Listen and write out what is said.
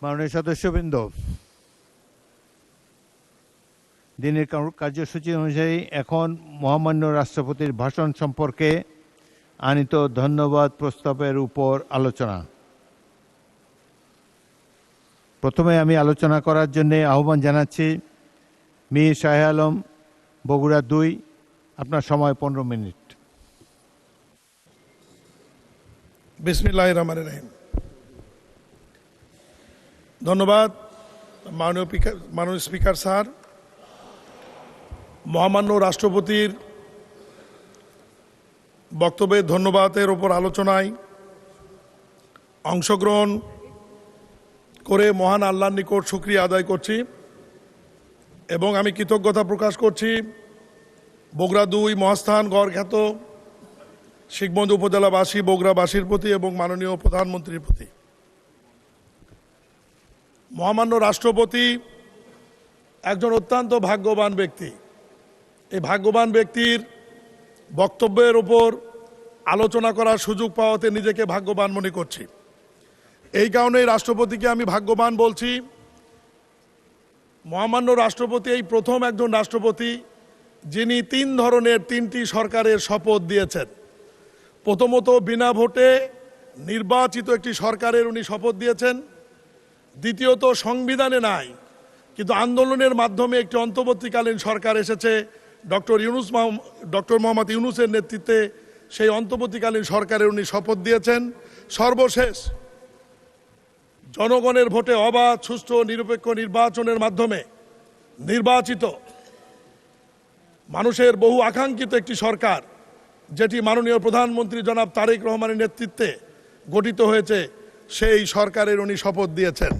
মাননীয় সদস্যবৃন্দ, দিনের কার্যসূচি অনুযায়ী এখন মহামান্য রাষ্ট্রপতির ভাষণ সম্পর্কে আনিত ধন্যবাদ প্রস্তাবের উপর আলোচনা। প্রথমে আমি আলোচনা করার জন্য আহ্বান জানাচ্ছি মীর শাহ আলম, বগুড়া 2। আপনার সময় 15 মিনিট। বিসমিল্লাহির রহমানির রহিম। ধন্যবাদ মাননীয় স্পিকার স্যার। মহামান্য রাষ্ট্রপতির বক্তব্যে ধন্যবাদের ওপর আলোচনায় অংশগ্রহণ করে মহান আল্লাহর নিকট শুকরিয়া আদায় করছি এবং আমি কৃতজ্ঞতা প্রকাশ করছি বগুড়া 2 মহাস্থান গড়খ্যাত শিখগঞ্জ উপজেলাবাসী, বগুড়াবাসীর প্রতি এবং মাননীয় প্রধানমন্ত্রীর প্রতি। মহামান্য রাষ্ট্রপতি একজন অত্যন্ত ভাগ্যবান ব্যক্তি। এই ভাগ্যবান ব্যক্তির বক্তব্যের ওপর আলোচনা করার সুযোগ পাওয়াতে নিজেকে ভাগ্যবান মনে করছি। এই কারণেই রাষ্ট্রপতিকে আমি ভাগ্যবান বলছি। মহামান্য রাষ্ট্রপতি এই প্রথম একজন রাষ্ট্রপতি যিনি 3 ধরনের 3টি সরকারের শপথ দিয়েছেন। প্রথমত বিনা ভোটে নির্বাচিত একটি সরকারের উনি শপথ দিয়েছেন। দ্বিতীয়ত সংবিধানে নাই কিন্তু আন্দোলনের মাধ্যমে একটি অন্তর্বর্তীকালীন সরকার এসেছে, ডক্টর মোহাম্মদ ইউনূসের নেতৃত্বে সেই অন্তর্বর্তীকালীন সরকারের উনি শপথ দিয়েছেন। সর্বশেষ জনগণের ভোটে অবাধ, সুষ্ঠু, নিরপেক্ষ নির্বাচনের মাধ্যমে নির্বাচিত মানুষের বহু আকাঙ্ক্ষিত একটি সরকার, যেটি মাননীয় প্রধানমন্ত্রী জনাব তারেক রহমানের নেতৃত্বে গঠিত হয়েছে, সেই সরকারের উনি শপথ দিয়েছেন।